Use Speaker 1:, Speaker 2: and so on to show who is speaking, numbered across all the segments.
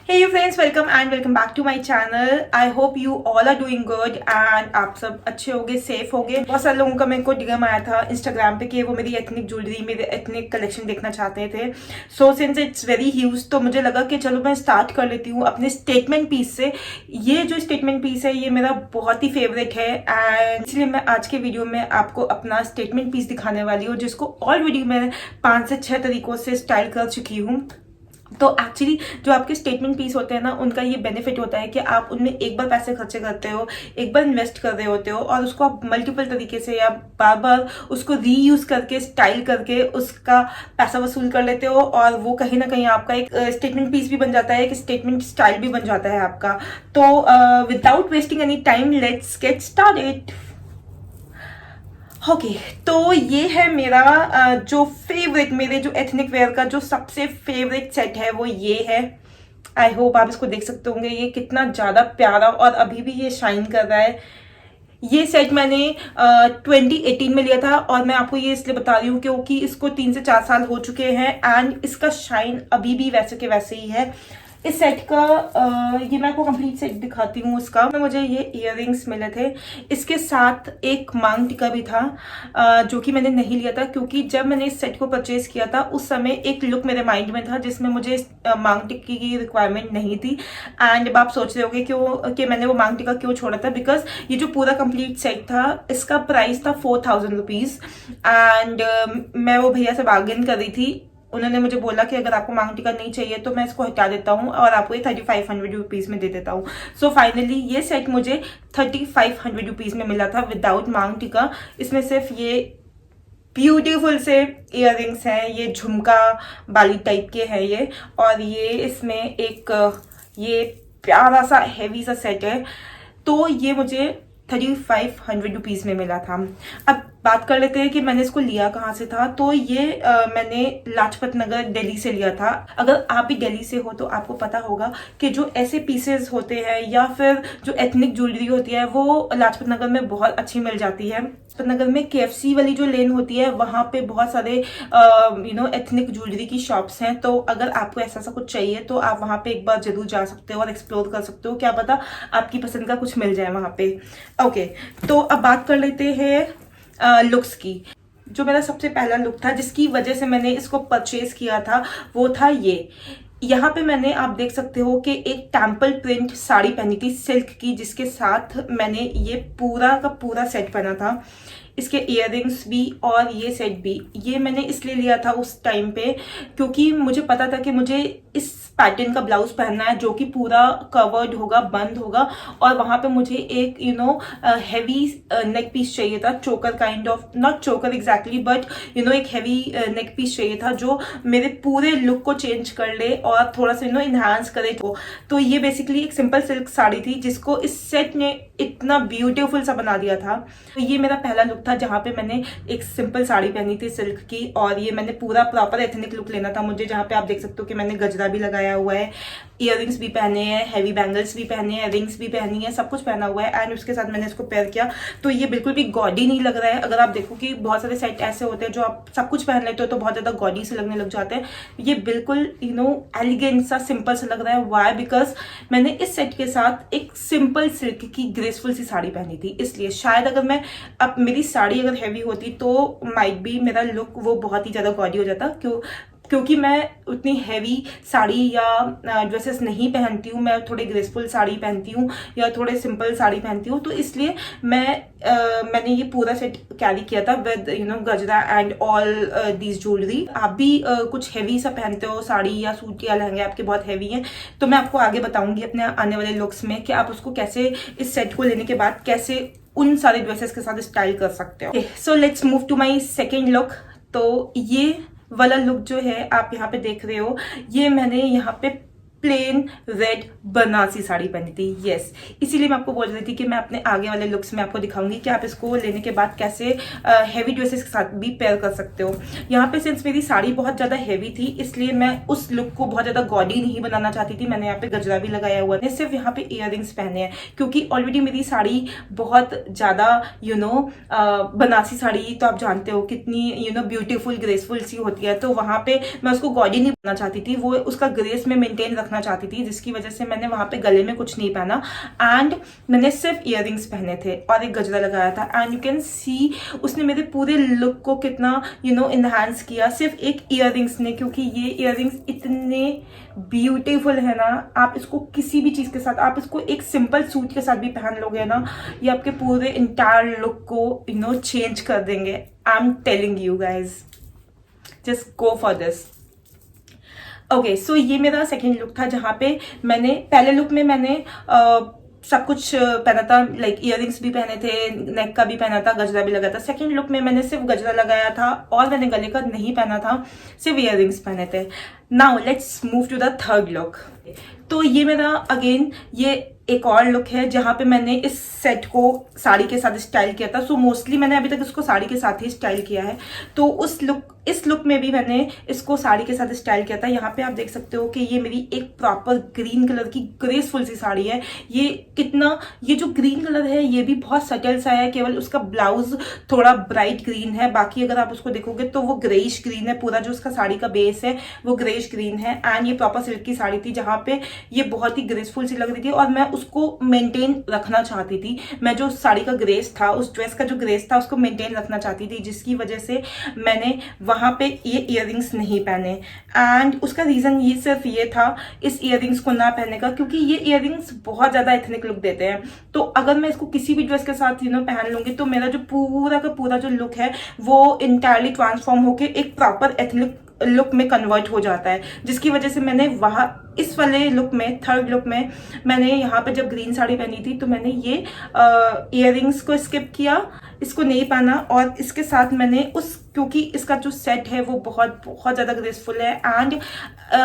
Speaker 1: Hey friends, welcome back to my channel. I hope you all are doing good and आप सब अच्छे होगे, safe होगे। बहुत सारे लोगों का मेरे को डीएम आया था इंस्टाग्राम पे कि वो मेरी एथनिक ज्वेलरी, मेरे एथनिक कलेक्शन देखना चाहते थे। So since it's very huge, तो मुझे लगा कि चलो मैं स्टार्ट कर लेती हूँ अपने स्टेटमेंट पीस से। ये जो स्टेटमेंट पीस है ये मेरा बहुत ही फेवरेट है एंड इसलिए मैं आज के वीडियो में आपको अपना स्टेटमेंट पीस दिखाने वाली हूँ, जिसको ऑलरेडी मैं 5 से 6 तरीकों से स्टाइल कर चुकी हूँ। तो एक्चुअली जो आपके स्टेटमेंट पीस होते हैं ना, उनका ये बेनिफिट होता है कि आप उनमें एक बार पैसे खर्चे करते हो, एक बार इन्वेस्ट कर रहे होते हो और उसको आप मल्टीपल तरीके से या बार बार उसको रीयूज करके स्टाइल करके उसका पैसा वसूल कर लेते हो और वो कहीं ना कहीं आपका एक स्टेटमेंट पीस भी बन जाता है, एक स्टेटमेंट स्टाइल भी बन जाता है आपका। तो without wasting any time let's get started. Okay तो ये है मेरा जो फेवरेट, मेरे जो एथनिक वेयर का जो सबसे फेवरेट सेट है वो ये है। आई होप आप इसको देख सकते होंगे, ये कितना ज़्यादा प्यारा और अभी भी ये शाइन कर रहा है। ये सेट मैंने 2018 में लिया था और मैं आपको ये इसलिए बता रही हूँ क्योंकि इसको 3 से 4 साल हो चुके हैं एंड इसका शाइन अभी भी वैसे के वैसे ही है। इस सेट का ये मैं आपको कंप्लीट सेट दिखाती हूँ उसका। मुझे ये इयररिंग्स मिले थे, इसके साथ एक मांग टिका भी था जो कि मैंने नहीं लिया था क्योंकि जब मैंने इस सेट को परचेज किया था उस समय एक लुक मेरे माइंड में था जिसमें मुझे मांग टिक्की की रिक्वायरमेंट नहीं थी। एंड अब आप सोच रहे होगे क्यों कि मैंने वो मांग टिका क्यों छोड़ा था, बिकॉज ये जो पूरा कंप्लीट सेट था इसका प्राइस था 4000 रुपीज़ एंड मैं वो भैया से बार्गेन कर रही थी। उन्होंने मुझे बोला कि अगर आपको मांग टिका नहीं चाहिए तो मैं इसको हटा देता हूँ और आपको ये 3500 रुपीज़ में दे देता हूँ। सो फाइनली ये सेट मुझे 3500 रुपीज़ में मिला था विदाउट मांग टिका। इसमें सिर्फ ये ब्यूटीफुल से इयररिंग्स हैं, ये झुमका बाली टाइप के हैं ये, और ये इसमें एक ये प्यारा सा हैवी सा सेट है। तो ये मुझे 3500 रुपीज़ में मिला था। अब बात कर लेते हैं कि मैंने इसको लिया कहाँ से था। तो ये मैंने लाजपत नगर दिल्ली से लिया था। अगर आप भी दिल्ली से हो तो आपको पता होगा कि जो ऐसे पीसेस होते हैं या फिर जो एथनिक ज्वेलरी होती है वो लाजपत नगर में बहुत अच्छी मिल जाती है। लाजपत नगर में केएफसी वाली जो लेन होती है वहाँ पे बहुत सारे एथनिक ज्वेलरी की शॉप्स हैं। तो अगर आपको ऐसा सा कुछ चाहिए तो आप वहाँ पे एक बार जरूर जा सकते हो और एक्सप्लोर कर सकते हो, क्या पता आपकी पसंद का कुछ मिल जाए वहाँ पे। ओके तो अब बात कर लेते हैं लुक्स की। जो मेरा सबसे पहला लुक था जिसकी वजह से मैंने इसको परचेज किया था वो था ये। यहाँ पे मैंने, आप देख सकते हो कि एक टेम्पल प्रिंट साड़ी पहनी थी सिल्क की, जिसके साथ मैंने ये पूरा का पूरा सेट पहना था। इसके इयररिंग्स भी और ये सेट भी। ये मैंने इसलिए लिया था उस टाइम पे क्योंकि मुझे पता था कि मुझे इस पैटर्न का ब्लाउज पहनना है जो कि पूरा कवर्ड होगा, बंद होगा, और वहाँ पे मुझे एक हैवी नेक पीस चाहिए था, चोकर काइंड ऑफ, नॉट चोकर एग्जैक्टली बट एक हैवी नेक पीस चाहिए था जो मेरे पूरे लुक को चेंज कर ले और थोड़ा सा इन्हांस करे। तो ये बेसिकली एक सिंपल सिल्क साड़ी थी जिसको इस सेट ने इतना ब्यूटीफुल सा बना दिया था। तो ये मेरा पहला लुक था जहाँ पे मैंने एक सिंपल साड़ी पहनी थी सिल्क की, और ये मैंने पूरा प्रॉपर एथनिक लुक लेना था मुझे, जहाँ पे आप देख सकते हो कि मैंने गजरा भी लगाया हुआ है, इयररिंग्स भी पहने हैं, हैवी बैंगल्स भी पहने हैं, रिंग्स भी पहनी है, सब कुछ पहना हुआ है एंड उसके साथ मैंने इसको पेयर किया। तो ये बिल्कुल भी गॉडी नहीं लग रहा है। अगर आप देखो कि बहुत सारे सेट ऐसे होते हैं जो आप सब कुछ पहन लेते हो तो बहुत ज्यादा गॉडी से लगने लग जाते हैं, ये बिल्कुल एलिगेंट सा सिंपल सा लग रहा है। वाई? बिकॉज मैंने इस सेट के साथ एक सिंपल सिल्क की ग्रेसफुल सी साड़ी पहनी थी, इसलिए शायद अगर मैं अब मेरी साड़ी अगर हैवी होती तो माइट बी मेरा लुक वो बहुत ही ज्यादा गॉडी हो जाता। क्योंकि मैं उतनी हैवी साड़ी या ड्रेसेस नहीं पहनती हूँ, मैं थोड़े ग्रेसफुल साड़ी पहनती हूँ या थोड़े सिंपल साड़ी पहनती हूँ, तो इसलिए मैंने ये पूरा सेट कैरी किया था विद गजरा एंड ऑल दीज ज्वेलरी। आप भी कुछ हैवी सा पहनते हो, साड़ी या सूट या लहंगे आपके बहुत हैवी हैं, तो मैं आपको आगे बताऊंगी अपने आने वाले लुक्स में कि आप उसको कैसे, इस सेट को लेने के बाद कैसे उन सारे ड्रेसेस के साथ स्टाइल कर सकते हो। So let's move to my second look. तो ये वाला लुक जो है आप यहाँ पे देख रहे हो, ये मैंने यहाँ पे प्लेन रेड बनारसी साड़ी पहनी थी। यस, इसीलिए मैं आपको बोल रही थी कि मैं अपने आगे वाले लुक्स में आपको दिखाऊंगी कि आप इसको लेने के बाद कैसे हैवी ड्रेसेस के साथ भी पेयर कर सकते हो। यहाँ पे सिंस मेरी साड़ी बहुत ज्यादा हैवी थी इसलिए मैं उस लुक को बहुत ज्यादा गॉडी नहीं बनाना चाहती थी। मैंने यहाँ पे गजरा भी लगाया हुआ है, सिर्फ यहाँ पे इयररिंग्स पहने हैं क्योंकि ऑलरेडी मेरी साड़ी बहुत ज्यादा बनारसी साड़ी तो आप जानते हो कितनी ब्यूटीफुल ग्रेसफुल सी होती है, तो वहां पे मैं उसको गॉडी नहीं बनाना चाहती थी, वो उसका ग्रेस में मेंटेन रखना रखना चाहती थी, जिसकी वजह से मैंने वहाँ पे गले में कुछ नहीं पहना एंड मैंने सिर्फ ईयररिंग्स पहने थे और एक गजरा लगाया था। एंड यू कैन सी उसने मेरे पूरे लुक को कितना इन्हांस किया सिर्फ एक ईयररिंग्स ने, क्योंकि ये ईयररिंग्स इतने ब्यूटीफुल है ना। आप इसको किसी भी चीज़ के साथ, आप इसको एक सिंपल सूट के साथ भी पहन लोगे ना, ये आपके पूरे इंटायर लुक को चेंज कर देंगे। I am telling you guys, just go for this. Okay, so ये मेरा सेकेंड लुक था, जहाँ पे मैंने पहले लुक में मैंने सब कुछ पहना था, लाइक ईयररिंग्स भी पहने थे, नेक का भी पहना था, गजरा भी लगा था। सेकंड लुक में मैंने सिर्फ गजरा लगाया था और मैंने गले का नहीं पहना था, सिर्फ ईयररिंग्स पहने थे। Now let's move to the third look. तो ये मेरा अगेन ये एक और लुक है जहाँ पे मैंने इस सेट को साड़ी के साथ स्टाइल किया था। सो मोस्टली मैंने अभी तक इसको साड़ी के साथ ही स्टाइल किया है, तो इस लुक में भी मैंने इसको साड़ी के साथ स्टाइल किया था। यहाँ पे आप देख सकते हो कि ये मेरी एक प्रॉपर ग्रीन कलर की ग्रेसफुल सी साड़ी है। ये जो ग्रीन कलर है ये भी बहुत सटल सा है, केवल उसका ब्लाउज थोड़ा ब्राइट ग्रीन है, बाकी अगर आप उसको देखोगे तो वो ग्रेइश ग्रीन है। पूरा जो उसका साड़ी का बेस है वो ग्रेइश ग्रीन है एंड ये प्रॉपर सिल्क की साड़ी थी, जहाँ पे ये बहुत ही ग्रेसफुल सी लग रही थी और मैं उसको मेंटेन रखना चाहती थी। मैं जो साड़ी का ग्रेस था, उस ड्रेस का जो ग्रेस था उसको मेंटेन रखना चाहती थी, जिसकी वजह से मैंने वहां पे ये इयररिंग्स नहीं पहने। एंड उसका रीजन ये सिर्फ ये था इस इयररिंग्स को ना पहनने का, क्योंकि ये इयररिंग्स बहुत ज्यादा एथनिक लुक देते हैं। तो अगर मैं इसको किसी भी ड्रेस के साथ पहन लूंगी तो मेरा जो पूरा का पूरा जो लुक है वो इंटायरली ट्रांसफॉर्म होके एक प्रॉपर एथनिक लुक में कन्वर्ट हो जाता है, जिसकी वजह से मैंने वहां इस वाले लुक में, थर्ड लुक में, मैंने यहाँ पे जब ग्रीन साड़ी पहनी थी तो मैंने ये इयररिंग्स को स्किप किया, इसको नहीं पहना और इसके साथ मैंने क्योंकि इसका जो सेट है वो बहुत बहुत ज़्यादा ग्रेसफुल है एंड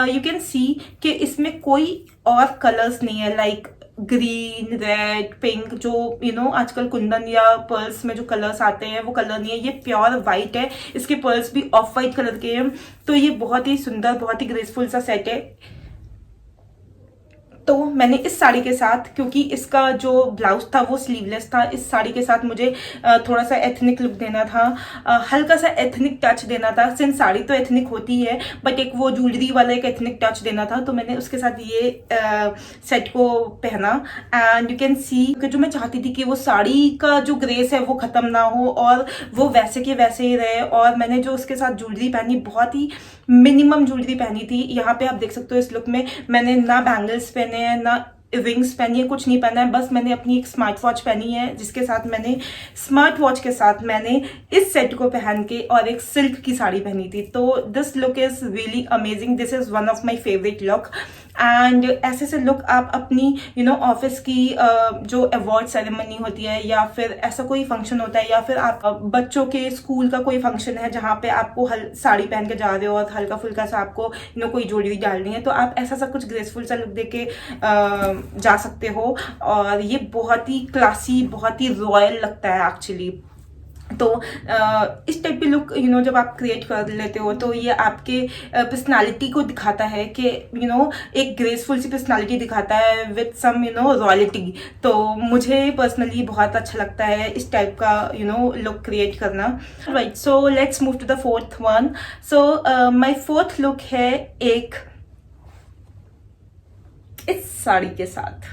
Speaker 1: यू कैन सी कि इसमें कोई और कलर्स नहीं है, लाइक ग्रीन, रेड, पिंक, जो आजकल कुंदन या पर्ल्स में जो कलर्स आते हैं वो कलर नहीं है, ये प्योर वाइट है। इसके पर्ल्स भी ऑफ वाइट कलर के हैं, तो ये बहुत ही सुंदर, बहुत ही ग्रेसफुल सा सेट है। तो मैंने इस साड़ी के साथ, क्योंकि इसका जो ब्लाउज था वो स्लीवलेस था, इस साड़ी के साथ मुझे थोड़ा सा एथनिक लुक देना था, हल्का सा एथनिक टच देना था। सिंस साड़ी तो एथनिक होती है बट एक वो ज्वेलरी वाला एक एथनिक टच देना था, तो मैंने उसके साथ ये सेट को पहना। एंड यू कैन सी कि जो मैं चाहती थी कि वो साड़ी का जो ग्रेस है वो खत्म ना हो और वो वैसे के वैसे ही रहे, और मैंने जो उसके साथ ज्वेलरी पहनी बहुत ही मिनिमम ज्वेलरी पहनी थी। यहाँ पे आप देख सकते हो इस लुक में मैंने ना बैंगल्स पहने हैं, ना रिंग्स पहनी है, कुछ नहीं पहना है, बस मैंने अपनी एक स्मार्ट वॉच पहनी है, जिसके साथ मैंने स्मार्ट वॉच के साथ मैंने इस सेट को पहन के और एक सिल्क की साड़ी पहनी थी। तो this look is really amazing, this is one of my favourite look. And ऐसे से लुक आप अपनी ऑफिस की जो अवार्ड सेरेमनी होती है या फिर ऐसा कोई फंक्शन होता है या फिर आप बच्चों के स्कूल का कोई फंक्शन है जहाँ पे आपको साड़ी पहन के जा रहे हो और हल्का फुल्का सा आपको कोई ज्वेलरी डालनी है, तो आप ऐसा सा कुछ ग्रेसफुल सा लुक दे के जा सकते हो और ये बहुत ही क्लासी, बहुत ही रॉयल लगता है एक्चुअली। तो इस टाइप की लुक जब आप क्रिएट कर लेते हो तो ये आपके पर्सनालिटी को दिखाता है कि एक ग्रेसफुल सी पर्सनालिटी दिखाता है विद सम रॉयलिटी। तो मुझे पर्सनली बहुत अच्छा लगता है इस टाइप का लुक क्रिएट करना। Right, so let's move to the fourth one. So my fourth look है एक इस साड़ी के साथ।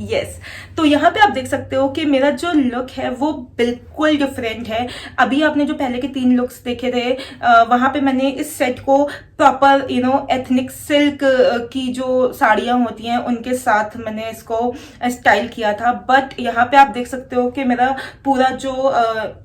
Speaker 1: यस, तो यहाँ पे आप देख सकते हो कि मेरा जो लुक है वो बिल्कुल डिफरेंट है। अभी आपने जो पहले के 3 लुक्स देखे थे वहां पे मैंने इस सेट को प्रॉपर एथनिक सिल्क की जो साड़ियां होती हैं उनके साथ मैंने इसको स्टाइल किया था, बट यहाँ पे आप देख सकते हो कि मेरा पूरा जो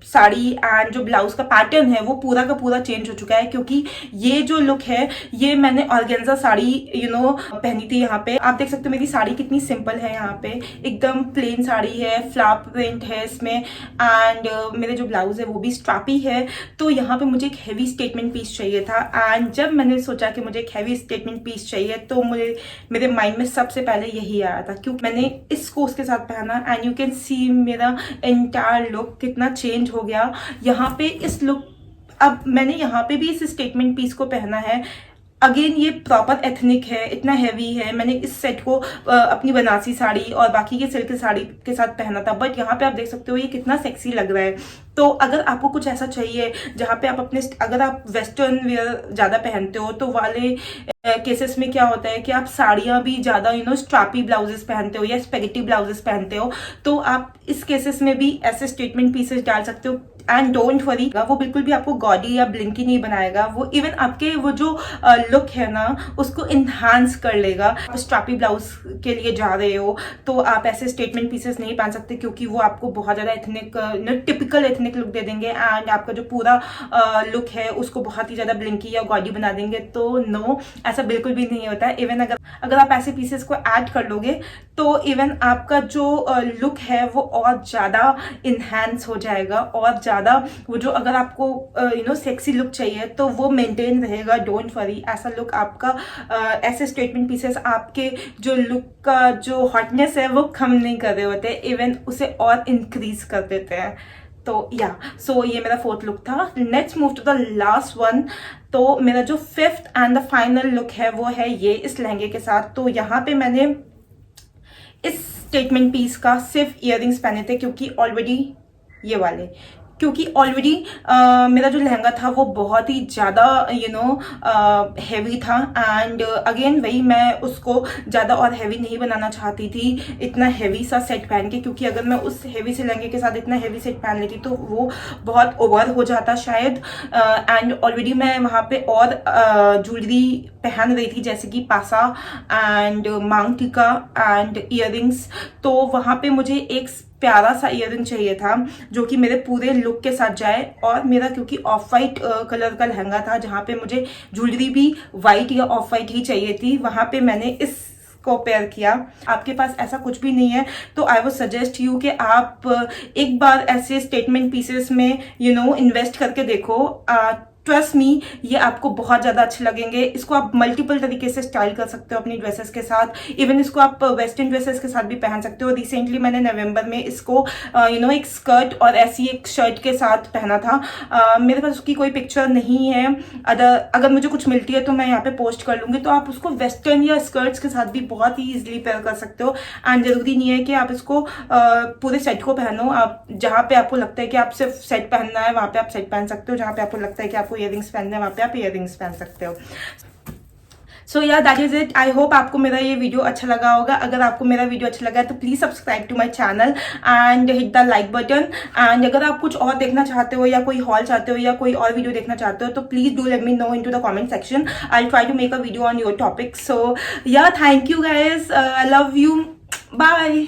Speaker 1: साड़ी एंड जो ब्लाउज का पैटर्न है वो पूरा का पूरा चेंज हो चुका है, क्योंकि ये जो लुक है ये मैंने ऑर्गेन्जा साड़ी पहनी थी। यहाँ पे आप देख सकते हो मेरी साड़ी कितनी सिंपल है, यहाँ पे एकदम प्लेन साड़ी है, फ्लावर प्रिंट है इसमें एंड मेरे जो ब्लाउज है वो भी स्ट्रैपी है। तो यहाँ पे मुझे एक हैवी स्टेटमेंट पीस चाहिए था एंड जब मैंने सोचा कि मुझे एक हैवी स्टेटमेंट पीस चाहिए तो मेरे माइंड में सबसे पहले यही आया था, क्योंकि मैंने इसको उसके साथ पहना एंड यू कैन सी मेरा एंटायर लुक कितना चेंज हो गया। यहाँ पे इस लुक, अब मैंने यहाँ पे भी इस स्टेटमेंट पीस को पहना है, अगेन ये प्रॉपर एथनिक है, इतना हैवी है। मैंने इस सेट को अपनी बनारसी साड़ी और बाकी के सिल्क साड़ी के साथ पहना था, बट यहाँ पे आप देख सकते हो ये कितना सेक्सी लग रहा है। तो अगर आपको कुछ ऐसा चाहिए जहाँ पे आप अपने, अगर आप वेस्टर्न वेयर ज़्यादा पहनते हो तो वाले केसेस में क्या होता है कि आप साड़ियाँ भी ज़्यादा स्ट्रापी ब्लाउजेस पहनते हो या स्पेगेटी ब्लाउजेस पहनते हो, तो आप इस केसेस में भी ऐसे स्टेटमेंट पीसेस डाल सकते हो। एंड डोंट वरी, वो बिल्कुल भी आपको गॉडी या ब्लिंकी नहीं बनाएगा, वो इवन आपके वो जो लुक है ना उसको इन्हांस कर लेगा। आप स्ट्रापी ब्लाउज के लिए जा रहे हो तो आप ऐसे स्टेटमेंट पीसेस नहीं पहन सकते, क्योंकि वो आपको बहुत ज़्यादा एथनिक, टिपिकल एथनिक लुक दे देंगे एंड आपका जो पूरा लुक है उसको बहुत ही ज़्यादा ब्लिंकी या गॉडी बना देंगे। तो नो, ऐसा बिल्कुल भी नहीं होता है। इवन अगर आप ऐसे पीसेस को ऐड कर लोगे तो इवन आपका जो लुक है वो और ज़्यादा इन्हांस हो जाएगा, और ज़्यादा वो जो, अगर आपको सेक्सी लुक चाहिए तो वो मेंटेन रहेगा। डोंट वरी, ऐसा लुक आपका, ऐसे स्टेटमेंट पीसेस आपके जो लुक का जो हॉटनेस है वो कम नहीं कर रहे होते, इवन उसे और इंक्रीज कर देते हैं। तो या सो ये मेरा 4th लुक था। Let's move to the last one. तो मेरा जो 5th and the final look है वो है ये इस लहंगे के साथ। तो यहाँ पे मैंने इस स्टेटमेंट पीस का सिर्फ इयररिंग्स पहने थे, क्योंकि ऑलरेडी ये वाले, क्योंकि ऑलरेडी मेरा जो लहंगा था वो बहुत ही ज़्यादा हैवी था। एंड अगेन वही, मैं उसको ज़्यादा और हैवी नहीं बनाना चाहती थी इतना हैवी सा सेट पहन के, क्योंकि अगर मैं उस हैवी से लहंगे के साथ इतना हैवी सेट पहन लेती तो वो बहुत ओवर हो जाता शायद। एंड ऑलरेडी मैं वहाँ पे और ज्वेलरी पहन रही थी, जैसे कि पासा एंड मांग टीका एंड इयररिंग्स। तो वहाँ पे मुझे एक प्यारा सा इयररिंग चाहिए था जो कि मेरे पूरे लुक के साथ जाए, और मेरा क्योंकि ऑफ वाइट कलर का लहंगा था जहाँ पे मुझे ज्वेलरी भी वाइट या ऑफ वाइट ही चाहिए थी, वहाँ पे मैंने इस को पेयर किया। आपके पास ऐसा कुछ भी नहीं है तो आई वुड सजेस्ट यू कि आप एक बार ऐसे स्टेटमेंट पीसेस में इन्वेस्ट करके देखो। ट्रस्ट मी, ये आपको बहुत ज़्यादा अच्छे लगेंगे। इसको आप मल्टीपल तरीके से स्टाइल कर सकते हो अपनी ड्रेसेस के साथ, इवन इसको आप वेस्टर्न ड्रेसेस के साथ भी पहन सकते हो। रिसेंटली मैंने नवंबर में इसको एक स्कर्ट और ऐसी एक शर्ट के साथ पहना था। मेरे पास उसकी कोई पिक्चर नहीं है, अगर मुझे कुछ मिलती है तो मैं यहाँ पे पोस्ट कर लूँगी। तो आप उसको वेस्टर्न या स्कर्ट्स के साथ भी बहुत ही ईजिली पेयर कर सकते हो। एंड जरूरी नहीं है कि आप इसको पूरे सेट को पहनो, आप जहाँ पे आपको लगता है कि आप सिर्फ सेट पहनना है वहाँ पे आप सेट पहन सकते हो, जहाँ पे आपको लगता है कि आपको इयररिंग्स पहनने हैं वहाँ पे आप इयररिंग्स पहन सकते हो। सो या that is it. I hope आपको मेरा ये वीडियो अच्छा लगा होगा। अगर आपको मेरा वीडियो अच्छा लगा है तो please subscribe to my channel and hit the like button. And अगर आप कुछ और देखना चाहते हो या कोई हॉल चाहते हो या कोई और वीडियो देखना चाहते हो तो please do let me know into the comment section. I will try to make a video on your topic. So yeah thank you guys, I love you, bye.